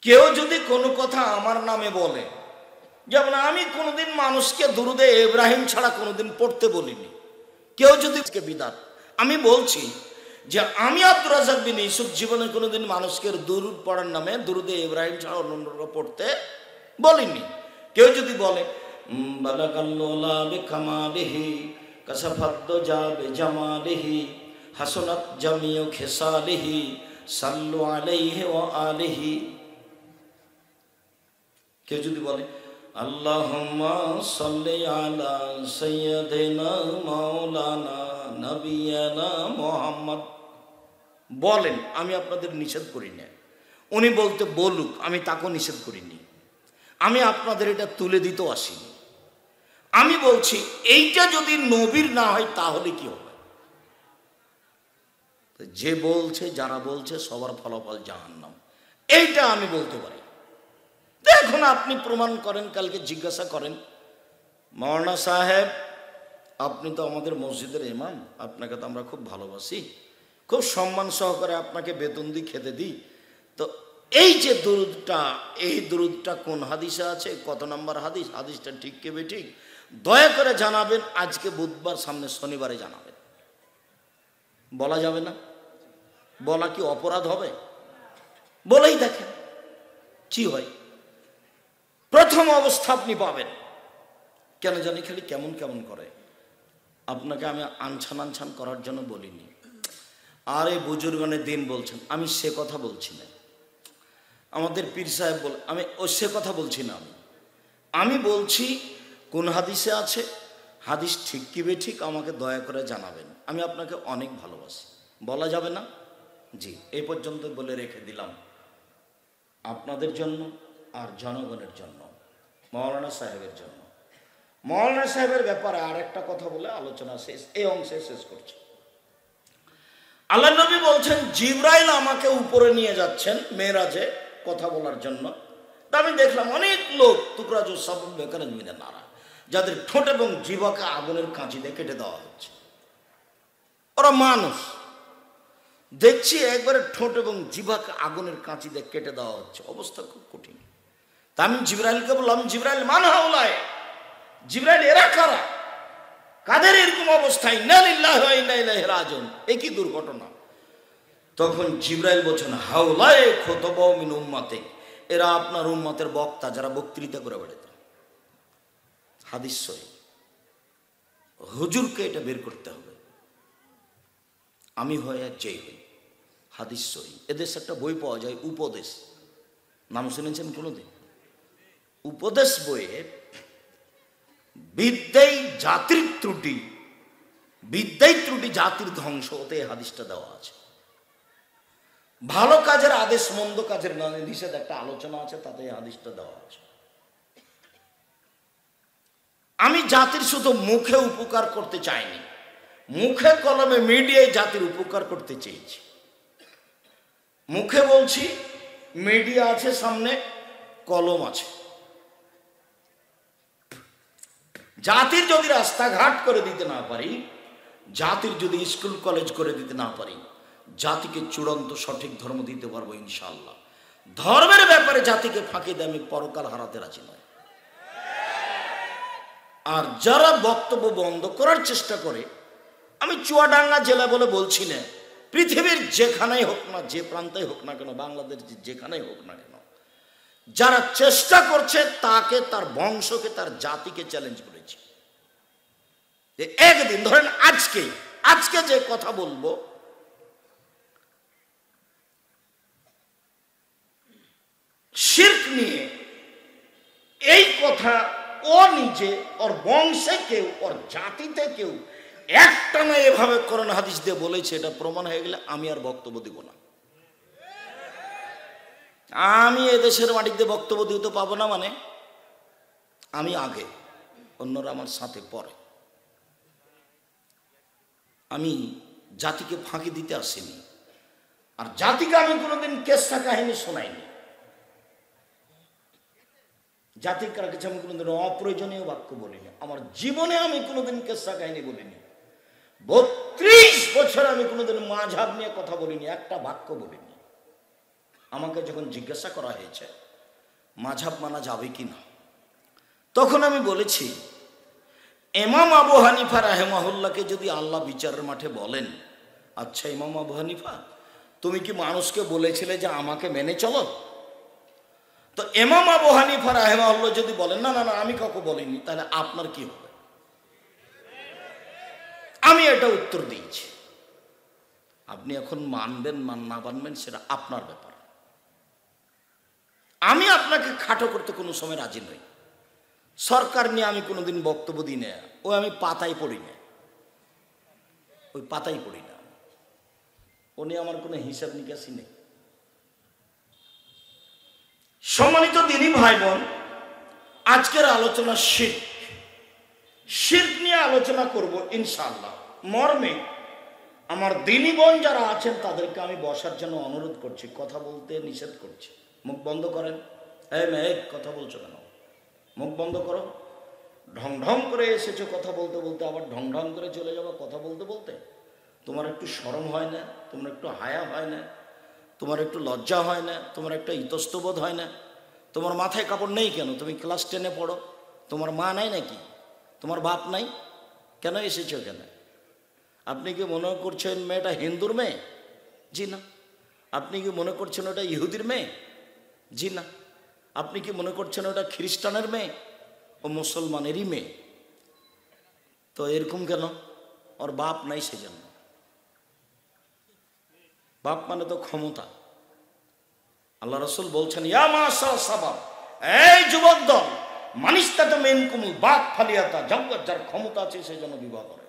কেউ যদি কোনো কথা আমার নামে বলে, যেমন আমি কোনোদিন মানুষকে দুরুদে ইব্রাহিম ছাড়া কোনোদিন পড়তে বলিনি, কেউ যদি বিদাত, আমি বলছি যে আমি আব্দুর রাজ্জাক বিন ইউসুফ জীবনে কোনোদিন মানুষকে দুরুদ পড়ার নামে দুরুদে ইব্রাহিম ছাড়া অন্যরা পড়তে বলিনি। কেউ যদি বলে বালাকাল্লাহ বিকামালিহি কাসাফাদ্দুজা বিজামালিহি হাসানাত জামিউ খিসালিহি সাল্লু আলাইহি ওয়া আলিহি, কেউ যদি বলে আল্লাহুম্মা সাল্লি আলা সাইয়্যিদিনা মাওলানা নবিয়ানা মুহাম্মদ, বলেন, আমি আপনাদের নিষেধ করি না। উনি বলতে বলুক, আমি তাকেও নিষেধ করিনি। আমি আপনাদের এটা তুলে দিতেও আসিনি। আমি বলছি এইটা যদি নবীর না হয় তাহলে কি হবে? যে বলছে, যারা বলছে সবার ফলাফল জাহান্নাম, এইটা আমি বলতে পারি। দেখুন, আপনি প্রমাণ করেন, কালকে জিজ্ঞাসা করেন মাওলানা সাহেব, আপনি তো আমাদের মসজিদের ইমাম, আপনাকে তো আমরা খুব ভালোবাসি, খুব সম্মান সহকারে আপনাকে বেতন দিই, খেতে দিই, তো এই যে দুরুদটা, এই দুরুদটা কোন হাদিসে আছে, কত নম্বর হাদিস, হাদিসটা ঠিক কে বেঠিক, দয়া করে জানাবেন। আজকে বুধবার, সামনে শনিবারে জানাবেন। বলা যাবে না? বলা কি অপরাধ হবে? বলেই দেখেন কি হয়। প্রথম অবস্থা আপনি পাবেন, কেন জানি খালি কেমন কেমন করে। আপনাকে আমি আনছান আনছান করার জন্য বলিনি। আর এই বুজুর্গানের দিন বলছেন, আমি সে কথা বলছি না। আমাদের পীর সাহেব বলে, আমি সে কথা বলছি না। আমি বলছি কোন হাদিসে আছে, হাদিস ঠিক কি বেঠিক আমাকে দয়া করে জানাবেন। আমি আপনাকে অনেক ভালোবাসি। বলা যাবে না? জি, এই পর্যন্ত বলে রেখে দিলাম আপনাদের জন্য আর জনগণের জন্য, মাওলানা সাহেবের জন্য। মাওলানা সাহেবের ব্যাপারে আর একটা কথা বলে আলোচনা শেষ, এই অংশে শেষ করছি। আল্লাহ নবী বলছেন জিবরাইল আমাকে উপরে নিয়ে যাচ্ছেন মেরাজে কথা বলার জন্য। তা আমি দেখলাম অনেক লোক টুকরাজু সব বেকার মিলে নাড়া, যাদের ঠোঁট এবং জিহ্বাকে আগুনের কাঁচি দিয়ে কেটে দেওয়া হচ্ছে। ওরা মানুষ, দেখছি একবারে ঠোঁট এবং জিহ্বাকে আগুনের কাঁচি দিয়ে কেটে দেওয়া হচ্ছে, অবস্থা খুব কঠিন। তা আমি জিবরাইলকে বললাম, জিবরাইল মান হাওলায়, জিবরাইল এরা কারা, কাদের এরকম অবস্থা? ইন্না লিল্লাহি ওয়া ইন্না ইলাইহি রাজিউন, এ কি দুর্ঘটনা। তখন জিবরাইল বলছেন হাওলায়ে খুতবাউ মিন উম্মাতিক, এরা আপনার উম্মতের বক্তা, যারা বক্তৃতা করে বেড়াত। হাদিস সহিহ। হুজুরকে এটা বের করতে হবে, আমি হয় আর যেই হই। হাদিস সহিহ। এদেশে একটা বই পাওয়া যায় উপদেশ, নাম শুনেছেন কোনোদিন? উপদেশ বইয়ে বিদ্যাই জাতির ত্রুটি, বিদ্যাই ত্রুটি জাতির ধ্বংস, ওতে হাদিসটা দেওয়া আছে। ভালো কাজের আদেশ, মন্দ কাজের নিষেধ একটা আলোচনা আছে, তাতে হাদিসটা দেওয়া আছে। আমি জাতির শুধু মুখে উপকার করতে চাইনি, মুখে কলমে মিডিয়ায় জাতির উপকার করতে চেয়েছি। মুখে বলছি, মিডিয়া আছে সামনে, কলম আছে। জাতির যদি রাস্তাঘাট করে দিতে না পারি, জাতির যদি স্কুল কলেজ করে দিতে না পারি, জাতিকে চূড়ান্ত সঠিক ধর্ম দিতে পারবো ইনশাআল্লাহ। ধর্মের ব্যাপারে জাতিকে ফাঁকি দিয়ে আমি পরকাল হারাতে রাজি নয়। আর যারা বক্তব্য বন্ধ করার চেষ্টা করে, আমি চুয়াডাঙ্গা জেলা বলে বলছি না, পৃথিবীর যেখানেই হোক না, যে প্রান্তেই হোক না কেন, বাংলাদেশ যেখানেই হোক না কেন, যারা চেষ্টা করছে তাকে, তার বংশকে, তার জাতিকে চ্যালেঞ্জ করেছে যে একদিন, ধরেন আজকে যে কথা বলবো, শিরক নিয়ে, এই কথা ও নিজে, ওর বংশে কেউ, ওর জাতিতে কেউ একটা না এভাবে কোরআন হাদিস দিয়ে বলেছে, এটা প্রমাণ হয়ে গেলে আমি আর বক্তব্য দিব না। আমি এদেশের মাটিতে বক্তব্য দিতে পাবো না, মানে আমি আগে, অন্যরা আমার সাথে পরে। আমি জাতিকে ফাঁকি দিতে আসিনি, আর জাতিকে আমি কোনোদিন কেসা কাহিনী শোনাইনি। জাতির কাছে আমি কোনোদিন অপ্রয়োজনীয় বাক্য বলিনি, আমার জীবনে আমি কোনোদিন কেসা কাহিনী বলিনি। 32 বছর আমি কোনোদিন মাঝহাব নিয়ে কথা বলিনি, একটা বাক্য বলিনি। আমাকে যখন জিজ্ঞাসা করা হয়েছে মাযহাব মানা যাবে কি না, তখন আমি বলেছি ইমাম আবু হানিফা রাহিমাহুল্লাহকে যদি আল্লাহ বিচারের মাঠে বলেন, আচ্ছা ইমাম আবু হানিফা তুমি কি মানুষকে বলেছিলে যে আমাকে মেনে চলো? তো ইমাম আবু হানিফা রাহিমাহুল্লাহ যদি বলেন না না না আমি কাউকে বলিনি, তাহলে আপনার কি হবে? আমি এটা উত্তর দিয়েছি। আপনি এখন মানবেন না মানবেন সেটা আপনার ব্যাপার। আমি আপনাকে খাটো করতে কোনো সময় রাজি নই। সরকার নিয়ে আমি কোনোদিন বক্তব্য দিই না, ওই আমি পাতায় পড়ি না, ওই পাতায় পড়ি না, ও নিয়ে আমার কোনো হিসাব নিকাশই নেই। সম্মানিত দিনী ভাই বোন, আজকের আলোচনা শিরক নিয়ে আলোচনা করব ইনশাআল্লাহ। মর্মে আমার দিনী বোন যারা আছেন তাদেরকে আমি বসার জন্য অনুরোধ করছি, কথা বলতে নিষেধ করছি। মুখ বন্ধ করেন। এই মেয়ে কথা বলছো কেন? মুখ বন্ধ করো। ঢং ঢং করে এসেছো কথা বলতে বলতে, আবার ঢং ঢং করে চলে যাবো কথা বলতে বলতে। তোমার একটু শরম হয় না? তোমার একটু হায়া হয় না? তোমার একটু লজ্জা হয় না? তোমার একটা ইতস্তবোধ হয় না? তোমার মাথায় কাপড় নেই কেন? তুমি ক্লাস 10-এ পড়ো, তোমার মা নাই নাকি? তোমার বাপ নাই? কেন এসেছো কেন? আপনি কি মনে করছেন মেয়েটা হিন্দুর মেয়ে? জি না। আপনি কি মনে করছেন ওটা ইহুদির মেয়ে? জি না। আপনি কি মনে করছেন ওটা খ্রিস্টানের মেয়ে? ও মুসলমানেরই মেয়ে। তো এরকম কেন? ওর বাপ নাই সেজন্য। বাপ মানে তো ক্ষমতা। আল্লাহ রাসূল বলছেন ইয়া মাশাল সাবাব, এই যুবক দল, মানিস্তাতা মিনকুমুল বাত ফালিয়াতা, যার ক্ষমতা আছে সেজন্য বিবাহ করে।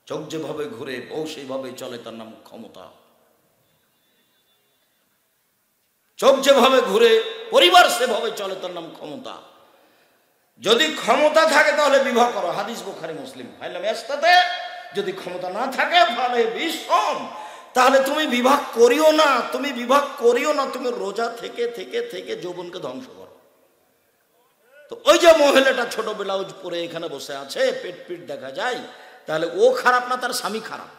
চোখ যেভাবে ঘুরে বউ সেইভাবে চলে, তার নাম ক্ষমতা। চোখ যেভাবে ঘুরে পরিবার সেভাবে চলে, তার নাম ক্ষমতা। যদি ক্ষমতা থাকে তাহলে বিবাহ করো, হাদিস বুখারী মুসলিম। যদি ক্ষমতা না থাকে ফলে বিষম, তাহলে তুমি বিবাহ করিও না, তুমি বিবাহ করিও না, তুমি রোজা থেকে থেকে থেকে যৌবনকে ধ্বংস করো। তো ওই যে মহিলাটা ছোট ব্লাউজ পরে এখানে বসে আছে, পেট পিট দেখা যায়, তাহলে ও খারাপ না, তার স্বামী খারাপ।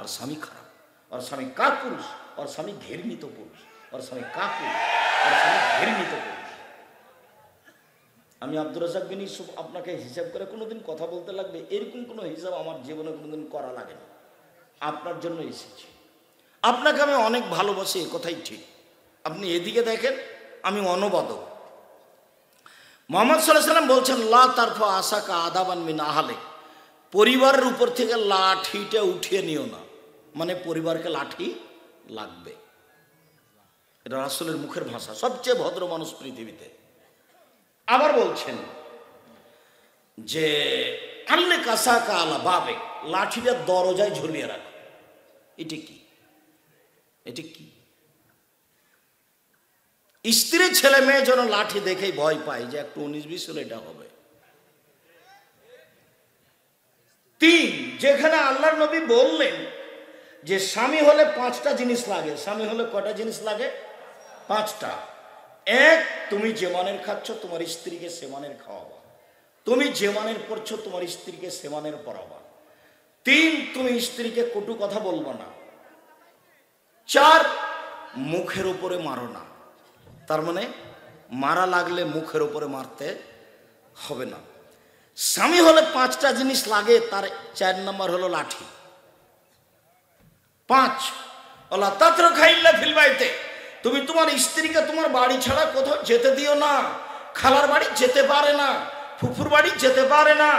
আর স্বামী খারাপ, আর স্বামী কাক পুরুষ, আর স্বামী ঘৃণিত পুরুষ, আর স্বামী কাক পুরুষ, আর স্বামী ঘৃণিত পুরুষ। আমি আব্দুর রাজ্জাক বিন ইউসুফ আপনাকে হিসাব করে কোনোদিন কথা বলতে লাগবে, এরকম কোনো হিসাব আমার জীবনে কোনোদিন করা লাগেনি। আপনার জন্য এসেছি, আপনাকে আমি অনেক ভালোবাসি, এ কথাই ঠিক। আপনি এদিকে দেখেন, আমি অনুবাদক। মুহাম্মদ সাল্লাল্লাহু আলাইহি ওয়াসাল্লাম বলছেন লা তারফা আসাকা আদাবান মিন আহলে, পরিবারের উপর থেকে লাঠিটা উঠিয়ে নিও না, মানে পরিবারকে লাঠি লাগবে। এটা রাসূলের মুখের ভাষা, সবচেয়ে ভদ্র মানুষ পৃথিবীতে। আবার বলছেন যে আল্লে কাসাকা আলা বাবে, লাঠিটা দরজায় ঝুলিয়ে রাখো। এটা কি? এটা কি? স্ত্রী ছেলে মেয়ে যেন লাঠি দেখেই ভয় পায় যে একটু 19-20 হলে এটা হবে। 3, যেখানে আল্লাহর নবী বললেন যে স্বামী হলে 5টা জিনিস লাগে। স্বামী হলে কয়টা জিনিস লাগে? 5টা। 1, তুমি যে মানের খাচ্ছ তোমার স্ত্রীকে সে মানের খাওয়াবা। তুমি যে মানের পড়ছো তোমার স্ত্রীকে সে মানের পড়াবা। 3, তুমি স্ত্রীকে কটু কথা বলবা না। 4, মুখের উপরে মারো না। তার মানে মারা লাগলে মুখের উপরে মারতে হবে না। স্বামী হলে 5টা জিনিস লাগে, তার 4 নম্বর হলো লাঠি। 5, ওলা তাতরুকা ইল্লা ফিল বাইতে, তুমি তোমার স্ত্রীকে তোমার বাড়ি ছাড়া কোথাও যেতে দিও না। খালার বাড়ি যেতে পারে না, ফুফুর বাড়ি যেতে পারে না,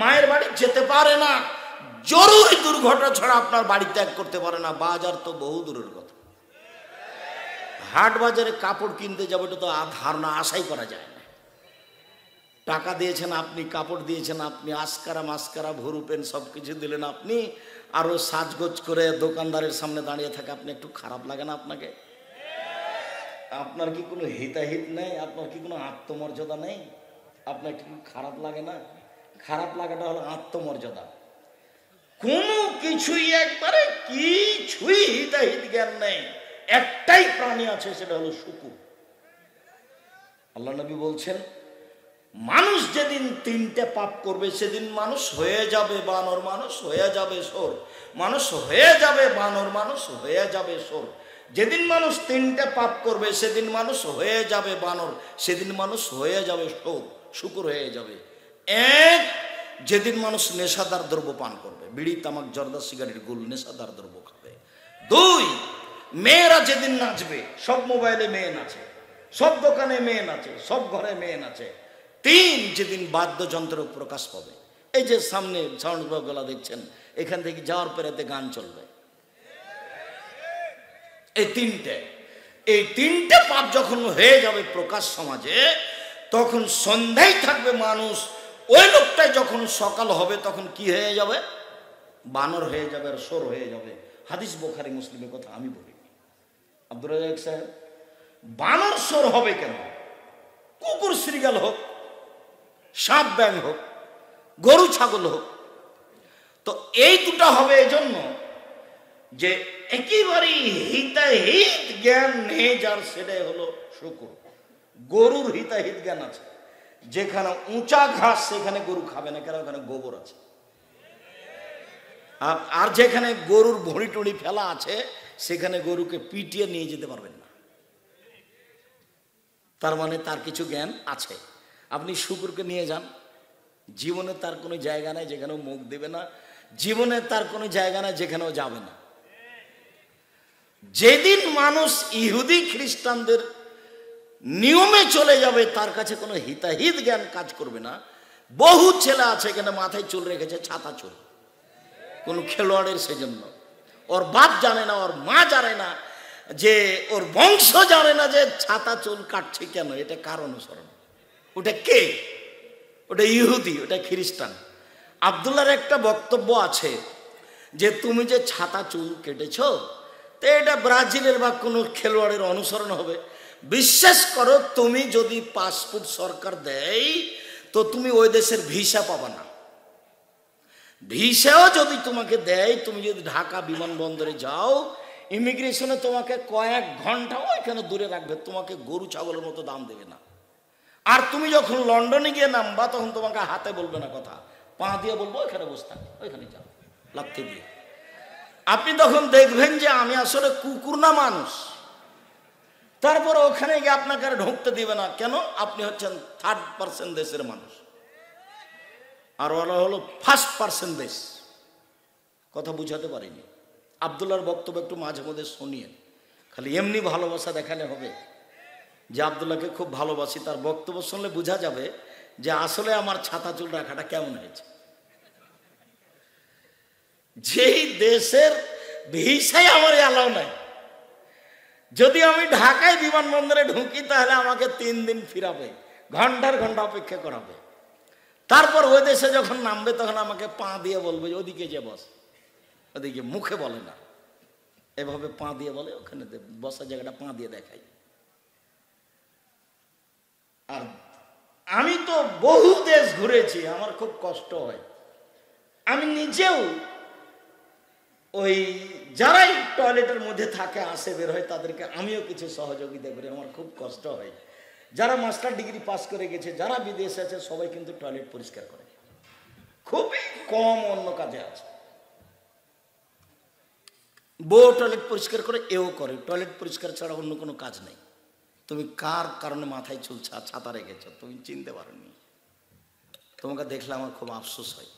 মায়ের বাড়ি যেতে পারে না, জরুরি দুর্ঘটনা ছাড়া আপনার বাড়ি ত্যাগ করতে পারে না। বাজার তো বহু দূরের কথা, হাট বাজারে কাপড় কিনতে যাবে, এটা তো ধারণা আশাই করা যায় না। টাকা দিয়েছেন আপনি, কাপড় দিয়েছেন আপনি, আসকারা মাস্কারা ভুরু পেন সব কিছু দিলেন আপনি, আরো সাজগোজ করে দোকানদারের সামনে দাঁড়িয়ে থাকে, আপনি একটু খারাপ লাগে না আপনাকে? আপনার কি কোনো হিতাহিত নেই? আপনার কি কোনো আত্মমর্যাদা নেই? আপনার কি খারাপ লাগে না? খারাপ লাগাটা হলো আত্মমর্যাদা। কোনো কিছুই একবারে কিছুই হিতাহিত জ্ঞান নেই। একটাই প্রাণী আছে, সেটা হলো শুকুর। আল্লাহ নবী বলছেন মানুষ যেদিন 3টে পাপ করবে সেদিন মানুষ হয়ে যাবে বানর, মানুষ হয়ে যাবে সোর, মানুষ হয়ে যাবে বানর, মানুষ হয়ে যাবে সোর। যেদিন মানুষ তিনটে পাপ করবে সেদিন মানুষ হয়ে যাবে বানর, সেদিন মানুষ হয়ে যাবে শুকুর হয়ে যাবে। এক, যেদিন মানুষ নেশাদার দ্রব্য পান করবে, বিড়ি তামাক জর্দা সিগারেট গুল নেশাদার দ্রব্য খাবে। দুই, মেয়েরা যেদিন নাচবে, সব মোবাইলে মেয়ে নাচে, সব দোকানে মেয়ে নাচে, সব ঘরে মেয়ে নাচে। তিন, যেদিন বাদ্যযন্ত্রের প্রকাশ পাবে, এই যে সামনে সাউন্ড বক্সগুলো দেখছেন, এখান থেকে যাওয়ার পরেতে গান চলবে। এই তিনটে পাপ যখন হয়ে যাবে প্রকাশ সমাজে, তখন সন্ধ্যায় থাকবে মানুষ, ওই লোকটাই যখন সকাল হবে তখন কি হয়ে যাবে? বানর হয়ে যাবে আর সোর হয়ে যাবে। হাদিস বুখারী মুসলিমের কথা আমি বলি। আব্দুর রাজ্জাক সাহেব, বানর সোর হবে কেন? কুকুর শ্রীগাল হোক, সাপ ব্যাং হোক, গরু ছাগল হোক, তো এই দুটা হবে এজন্য যে একেবারেই হিতাহিত জ্ঞান নেই যার, সেটাই হলো শুকুর। গরুর হিতাহিত জ্ঞান আছে, যেখানে উঁচা ঘাস সেখানে গরু খাবে না, কেন? ওখানে গোবর আছে। আর যেখানে গরুর ভড়ি টড়ি ফেলা আছে সেখানে গরুকে পিটিয়ে নিয়ে যেতে পারবেন না। তার মানে তার কিছু জ্ঞান আছে। আপনি শুকুরকে নিয়ে যান, জীবনে তার কোনো জায়গা নাই যেখানেও মুখ দেবে না, জীবনে তার কোনো জায়গা নাই যেখানেও যাবে না। যেদিন মানুষ ইহুদি খ্রিস্টানদের নিয়মে চলে যাবে, তার কাছে কোনো হিতাহিত জ্ঞান কাজ করবে না। বহু ছেলে আছে এখানে মাথায় চুল রেখেছে, ছাতা চুল, কোন খেলোয়াড়ের সেজন্য। ওর বাপ জানে না, ওর মা জানে না, যে ওর বংশ জানে না যে ছাতা চুল কাটছে কেন, এটা কার অনুসরণ? ওটা কে? ওটা ইহুদি, ওটা খ্রিস্টান। আব্দুল্লাহর একটা বক্তব্য আছে যে তুমি যে ছাতা চুল কেটেছ, তো এটা ব্রাজিলের বা কোনো খেলোয়াড়ের অনুসরণ হবে? বিশ্বাস করো, তুমি যদি পাসপোর্ট সরকার দেয় তো তুমি ওই দেশের ভিসা পাবা না। ভিসাও যদি তোমাকে দেয়, তুমি যদি ঢাকা বিমানবন্দরে যাও, ইমিগ্রেশনে তোমাকে কয়েক ঘন্টা ওইখানে দূরে রাখবে, তোমাকে গরু ছাগলের মতো দাম দেবে না। আর তুমি যখন লন্ডনে গিয়ে নামবা, তখন তোমাকে হাতে বলবে না কথা, পা দিয়ে বলবো ওইখানে বসে থাকো, ওইখানে যাও লাথি দিয়ে। আপনি তখন দেখবেন যে আমি আসলে কুকুর না মানুষ। তারপর ওখানে গিয়ে আপনাকে আর ঢুকতে দিবে না, কেন? আপনি হচ্ছেন 3rd দেশের মানুষ, আর ওরা হলো 1st দেশ। কথা বুঝাতে পারিনি। আব্দুল্লাহর বক্তব্য একটু মাঝে মধ্যে শুনিয়েন, খালি এমনি ভালোবাসা দেখালে হবে যে আব্দুল্লাহকে খুব ভালোবাসি, তার বক্তব্য শুনলে বোঝা যাবে যে আসলে আমার ছাতা চুল রাখাটা কেমন হয়েছে। যেই দেশের ভিসাই আমার অ্যালাউ নাই, যদি আমি ঢাকায় বিমানবন্দরে ঢুকি তাহলে আমাকে 3 দিন ফিরাবে, ঘন্টার ঘন্টা অপেক্ষা করাবে। তারপর ওই দেশে যখন নামবে তখন আমাকে পা দিয়ে বলবে যে ওদিকে যে বস, ওদিকে মুখে বলে না, এভাবে পা দিয়ে বলে, ওখানে বসার জায়গাটা পা দিয়ে দেখাই। আর আমি তো বহু দেশ ঘুরেছি, আমার খুব কষ্ট হয়। আমি নিজেও ওই যারাই টয়লেটের মধ্যে থাকে আসে বের হয়, তাদেরকে আমিও কিছু সহযোগিতা করি, আমার খুব কষ্ট হয়। যারা মাস্টার ডিগ্রি পাস করে গেছে, যারা বিদেশে আছে, সবাই কিন্তু টয়লেট পরিষ্কার করে, খুবই কম অন্য কাজে আছে। বউ টয়লেট পরিষ্কার করে, এও করে, টয়লেট পরিষ্কার ছাড়া অন্য কোনো কাজ নেই। তুমি কার কারণে মাথায় চুল ছাতা রেখেছ তুমি চিনতে পারোনি, তোমাকে দেখলে আমার খুব আফসোস হয়।